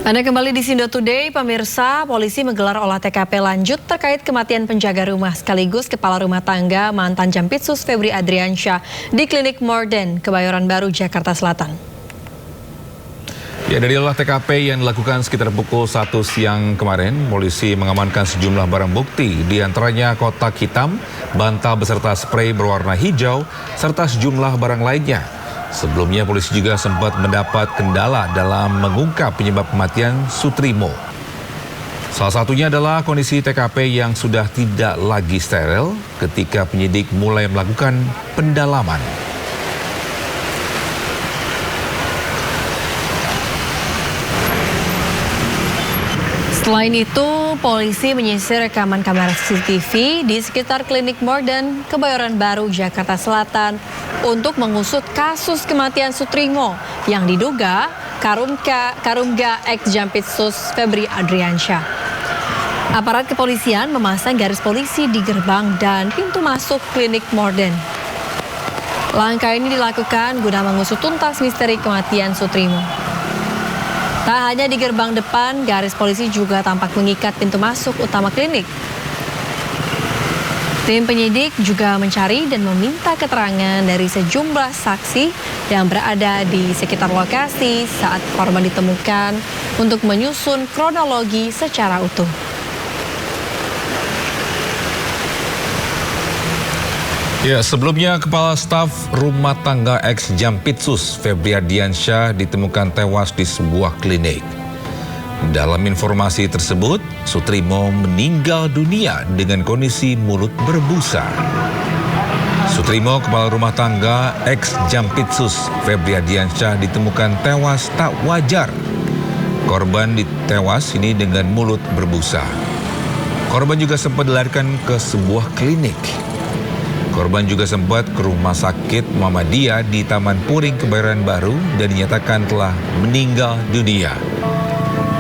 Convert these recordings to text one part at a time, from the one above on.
Anda kembali di Sindo Today, pemirsa. Polisi menggelar olah TKP lanjut terkait kematian penjaga rumah sekaligus kepala rumah tangga mantan Jampitsus Febri Adriansyah di Klinik Morden, Kebayoran Baru, Jakarta Selatan. Ya, dari olah TKP yang dilakukan sekitar pukul 1 siang kemarin, polisi mengamankan sejumlah barang bukti, di antaranya kotak hitam, bantal beserta sprei berwarna hijau, serta sejumlah barang lainnya. Sebelumnya polisi juga sempat mendapat kendala dalam mengungkap penyebab kematian Sutrimo. Salah satunya adalah kondisi TKP yang sudah tidak lagi steril ketika penyidik mulai melakukan pendalaman. Selain itu, polisi menyisir rekaman kamera CCTV di sekitar Klinik Morden, Kebayoran Baru, Jakarta Selatan untuk mengusut kasus kematian Sutrimo yang diduga Karungga ex-Jampitsus Febri Adriansyah. Aparat kepolisian memasang garis polisi di gerbang dan pintu masuk Klinik Morden. Langkah ini dilakukan guna mengusut tuntas misteri kematian Sutrimo. Tak hanya di gerbang depan, garis polisi juga tampak mengikat pintu masuk utama klinik. Tim penyidik juga mencari dan meminta keterangan dari sejumlah saksi yang berada di sekitar lokasi saat korban ditemukan untuk menyusun kronologi secara utuh. Ya, sebelumnya Kepala Staf Rumah Tangga ex-Jampitsus Febri Adriansyah ditemukan tewas di sebuah klinik. Dalam informasi tersebut, Sutrimo meninggal dunia dengan kondisi mulut berbusa. Sutrimo, Kepala Rumah Tangga ex-Jampitsus Febri Adriansyah ditemukan tewas tak wajar. Korban ditewas ini dengan mulut berbusa. Korban juga sempat dilarikan ke sebuah klinik. Korban juga sempat ke rumah sakit Muhammadiyah di Taman Puring, Kebayoran Baru dan dinyatakan telah meninggal dunia.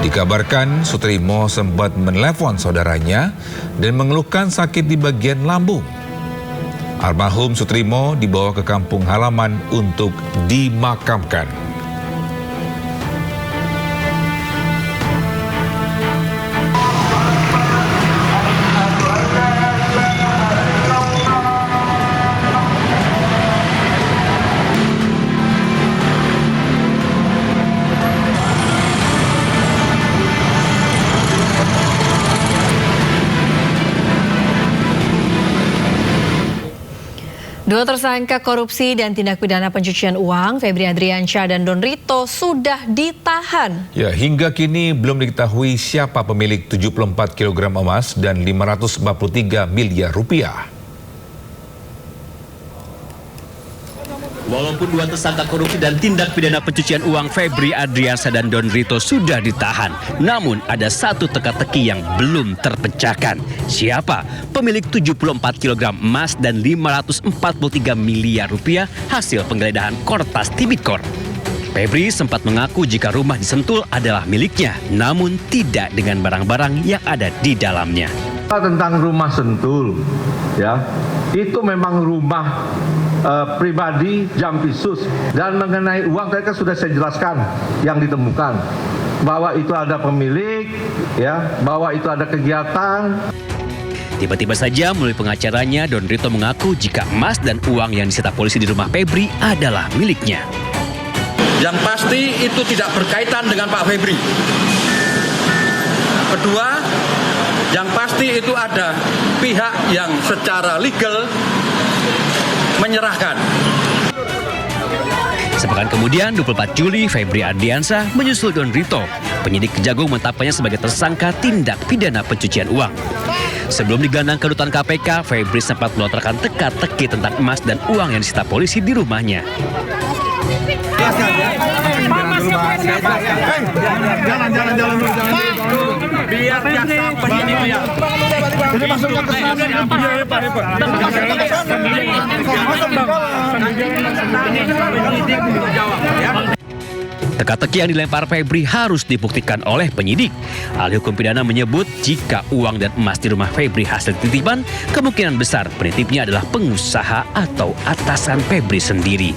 Dikabarkan Sutrimo sempat menelepon saudaranya dan mengeluhkan sakit di bagian lambung. Almarhum Sutrimo dibawa ke kampung halaman untuk dimakamkan. Dua tersangka korupsi dan tindak pidana pencucian uang, Febri Adriansyah dan Don Rito, sudah ditahan. Ya, hingga kini belum diketahui siapa pemilik 74 kg emas dan 543 miliar rupiah. Walaupun dua tersangka korupsi dan tindak pidana pencucian uang Febri Adriansyah dan Don Rito sudah ditahan, namun ada satu teka-teki yang belum terpecahkan. Siapa pemilik 74 kg emas dan 543 miliar rupiah hasil penggeledahan Kortas Tipikor? Febri sempat mengaku jika rumah di Sentul adalah miliknya, namun tidak dengan barang-barang yang ada di dalamnya. Tentang rumah Sentul, ya, itu memang rumah pribadi Jampitsus, dan mengenai uang tadi kan sudah saya jelaskan yang ditemukan bahwa itu ada pemilik, ya, bahwa itu ada kegiatan. Tiba-tiba saja melalui pengacaranya, Don Rito mengaku jika emas dan uang yang disita polisi di rumah Febri adalah miliknya. Yang pasti itu tidak berkaitan dengan Pak Febri. Kedua, yang pasti itu ada pihak yang secara legal menyerahkan. Sepekan kemudian, 24 Juli, Febri Adriansyah menyusul Don Rito. Penyidik Kejagung menetapkannya sebagai tersangka tindak pidana pencucian uang. Sebelum digelandang ke rutan KPK, Febri sempat melontarkan teka-teki tentang emas dan uang yang disita polisi di rumahnya. Jalan. Biar jaksa penyidik ya. Jadi masukkan ke sana. Teka-teki yang dilempar Febri harus dibuktikan oleh penyidik. Ahli hukum pidana menyebut jika uang dan emas di rumah Febri hasil titipan, kemungkinan besar penitipnya adalah pengusaha atau atasan Febri sendiri.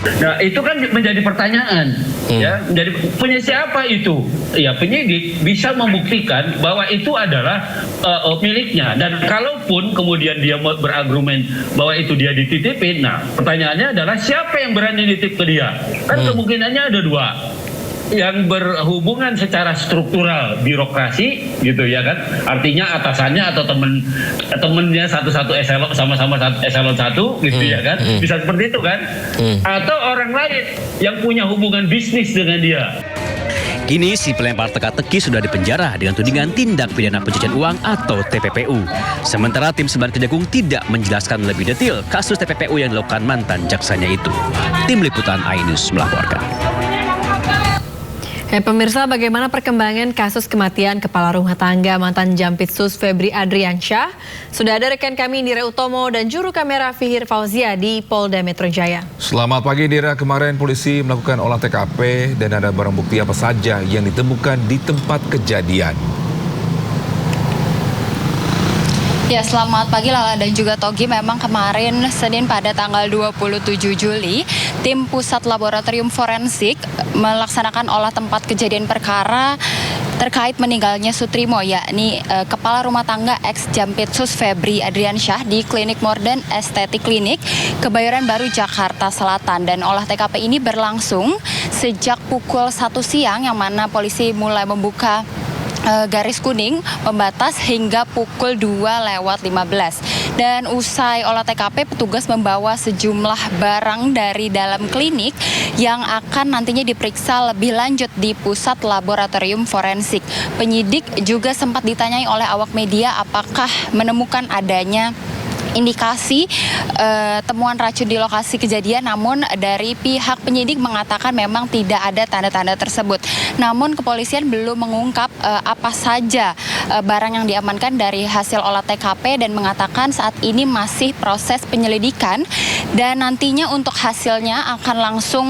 Nah, itu kan menjadi pertanyaan, ya, menjadi punya siapa itu? Ya, penyidik bisa membuktikan bahwa itu adalah miliknya. Dan kalaupun kemudian dia berargumen bahwa itu dia dititipin, nah pertanyaannya adalah siapa yang berani nitip ke dia? Kan kemungkinannya ada dua. Yang berhubungan secara struktural birokrasi gitu ya kan, artinya atasannya atau temennya satu eselon sama-sama eselon 1 gitu ya kan, bisa seperti itu kan, atau orang lain yang punya hubungan bisnis dengan dia. Kini si pelempar teka-teki sudah dipenjara dengan tudingan tindak pidana pencucian uang atau TPPU. Sementara tim Sebar Kejagung tidak menjelaskan lebih detail kasus TPPU yang dilakukan mantan jaksanya itu. Tim Liputan iNews melaporkan. Pemirsa, bagaimana perkembangan kasus kematian kepala rumah tangga mantan Jampitsus Febri Adriansyah? Sudah ada rekan kami Indira Utomo dan juru kamera Fihir Fauzia di Polda Metro Jaya. Selamat pagi Indira, kemarin polisi melakukan olah TKP dan ada barang bukti apa saja yang ditemukan di tempat kejadian. Ya, selamat pagi Lala dan juga Togi. Memang kemarin Senin pada tanggal 27 Juli, tim Pusat Laboratorium Forensik melaksanakan olah tempat kejadian perkara terkait meninggalnya Sutrimo, yakni kepala rumah tangga ex Jampitsus Febri Adriansyah di Klinik Modern Estetik Klinik, Kebayoran Baru, Jakarta Selatan. Dan olah TKP ini berlangsung sejak pukul 1 siang, yang mana polisi mulai membuka garis kuning pembatas hingga pukul 2:15. Dan usai olah TKP, petugas membawa sejumlah barang dari dalam klinik yang akan nantinya diperiksa lebih lanjut di Pusat Laboratorium Forensik. Penyidik juga sempat ditanyai oleh awak media apakah menemukan adanya indikasi temuan racun di lokasi kejadian, namun dari pihak penyidik mengatakan memang tidak ada tanda-tanda tersebut. Namun kepolisian belum mengungkap apa saja barang yang diamankan dari hasil olah TKP dan mengatakan saat ini masih proses penyelidikan dan nantinya untuk hasilnya akan langsung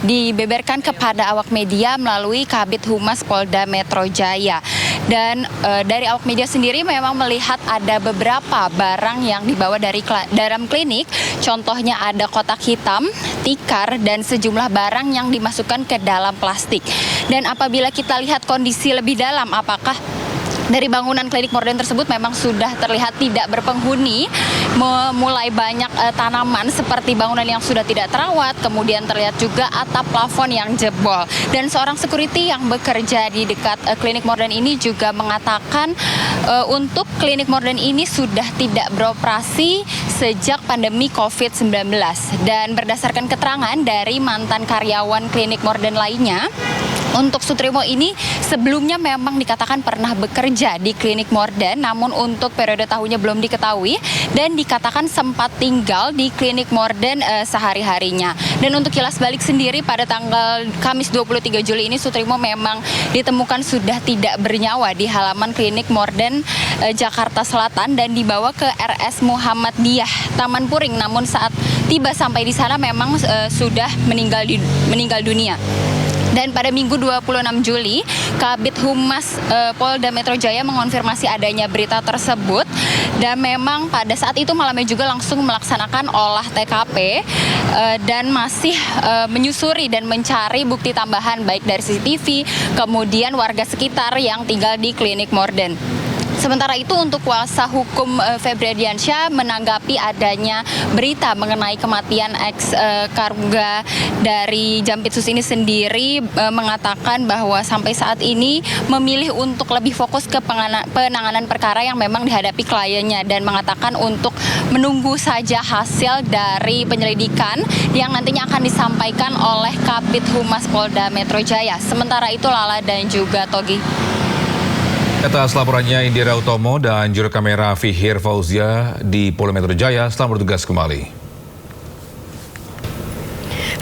dibeberkan kepada awak media melalui Kabid Humas Polda Metro Jaya. Dan dari awak media sendiri memang melihat ada beberapa barang yang dibawa dari dalam klinik. Contohnya ada kotak hitam, tikar, dan sejumlah barang yang dimasukkan ke dalam plastik. Dan apabila kita lihat kondisi lebih dalam, apakah dari bangunan klinik modern tersebut memang sudah terlihat tidak berpenghuni, mulai banyak tanaman seperti bangunan yang sudah tidak terawat, kemudian terlihat juga atap plafon yang jebol. Dan seorang security yang bekerja di dekat klinik modern ini juga mengatakan untuk klinik modern ini sudah tidak beroperasi sejak pandemi COVID-19. Dan berdasarkan keterangan dari mantan karyawan klinik modern lainnya, untuk Sutrimo ini sebelumnya memang dikatakan pernah bekerja di klinik modern, namun untuk periode tahunnya belum diketahui, dan dikatakan sempat tinggal di klinik modern sehari-harinya. Dan untuk kilas balik sendiri, pada tanggal Kamis 23 Juli ini Sutrimo memang ditemukan sudah tidak bernyawa di halaman klinik modern Jakarta Selatan dan dibawa ke RS Muhammadiyah Taman Puring. Namun saat tiba sampai di sana memang sudah meninggal dunia. Dan pada Minggu 26 Juli, Kabid Humas Polda Metro Jaya mengonfirmasi adanya berita tersebut. Dan memang pada saat itu malamnya juga langsung melaksanakan olah TKP dan masih menyusuri dan mencari bukti tambahan baik dari CCTV, kemudian warga sekitar yang tinggal di klinik modern. Sementara itu untuk kuasa hukum Febri Adriansyah menanggapi adanya berita mengenai kematian ex Karungga dari Jampitsus ini sendiri, mengatakan bahwa sampai saat ini memilih untuk lebih fokus ke penanganan perkara yang memang dihadapi kliennya dan mengatakan untuk menunggu saja hasil dari penyelidikan yang nantinya akan disampaikan oleh Kabid Humas Polda Metro Jaya. Sementara itu Lala dan juga Togi. Atas laporannya Indira Utomo dan juru kamera Fihir Fauzia di Polda Metro Jaya, selamat bertugas kembali.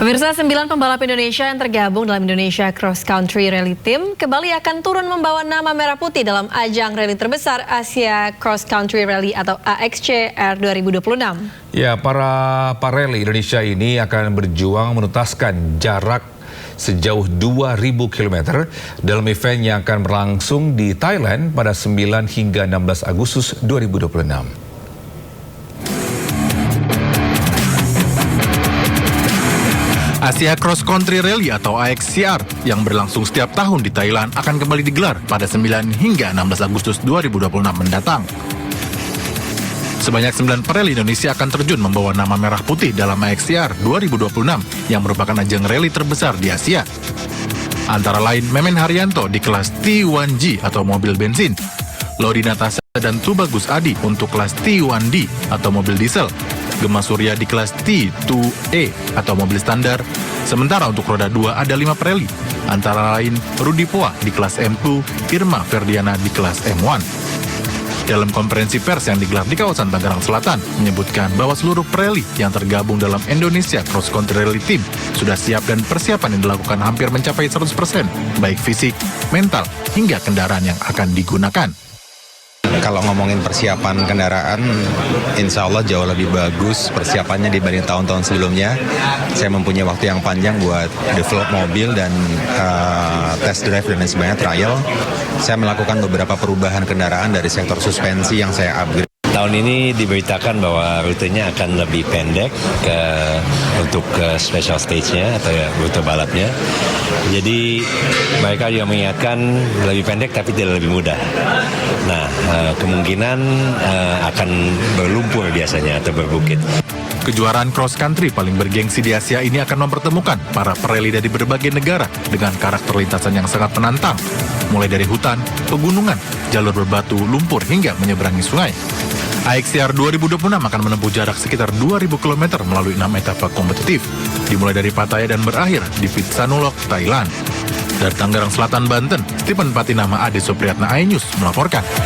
Pemirsa, 9 pembalap Indonesia yang tergabung dalam Indonesia Cross Country Rally Team kembali akan turun membawa nama merah putih dalam ajang rally terbesar Asia Cross Country Rally atau AXCR 2026. Ya, para rally Indonesia ini akan berjuang menuntaskan jarak sejauh 2.000 km dalam event yang akan berlangsung di Thailand pada 9 hingga 16 Agustus 2026. Asia Cross Country Rally atau AXCR yang berlangsung setiap tahun di Thailand akan kembali digelar pada 9 hingga 16 Agustus 2026 mendatang. Sebanyak 9 pereli Indonesia akan terjun membawa nama merah putih dalam AXCR 2026 yang merupakan ajang rally terbesar di Asia. Antara lain Memen Haryanto di kelas T1G atau mobil bensin, Lodi Natasa dan Tubagus Adi untuk kelas T1D atau mobil diesel, Gemma Surya di kelas T2E atau mobil standar. Sementara untuk roda 2 ada 5 pereli, antara lain Rudi Poa di kelas M2, Irma Ferdiana di kelas M1. Dalam konferensi pers yang digelar di kawasan Tangerang Selatan, menyebutkan bahwa seluruh pereli yang tergabung dalam Indonesia Cross Country Rally Team sudah siap dan persiapan yang dilakukan hampir mencapai 100%, baik fisik, mental, hingga kendaraan yang akan digunakan. Kalau ngomongin persiapan kendaraan, insya Allah jauh lebih bagus persiapannya dibanding tahun-tahun sebelumnya. Saya mempunyai waktu yang panjang buat develop mobil dan test drive dan lain sebagainya, trial. Saya melakukan beberapa perubahan kendaraan dari sektor suspensi yang saya upgrade. Tahun ini diberitakan bahwa rutenya akan lebih pendek untuk special stage-nya atau rute balapnya. Jadi mereka juga mengingatkan lebih pendek tapi tidak lebih mudah. Nah, kemungkinan akan berlumpur biasanya atau berbukit. Kejuaraan cross country paling bergengsi di Asia ini akan mempertemukan para pereli dari berbagai negara dengan karakter lintasan yang sangat menantang, mulai dari hutan, pegunungan, jalur berbatu, lumpur, hingga menyeberangi sungai. AXCR 2026 akan menempuh jarak sekitar 2.000 km melalui 6 etapa kompetitif, dimulai dari Pattaya dan berakhir di Phitsanulok, Thailand. Dari Tangerang Selatan, Banten, Stephen Patinama, Ade Supriyatna, iNews melaporkan.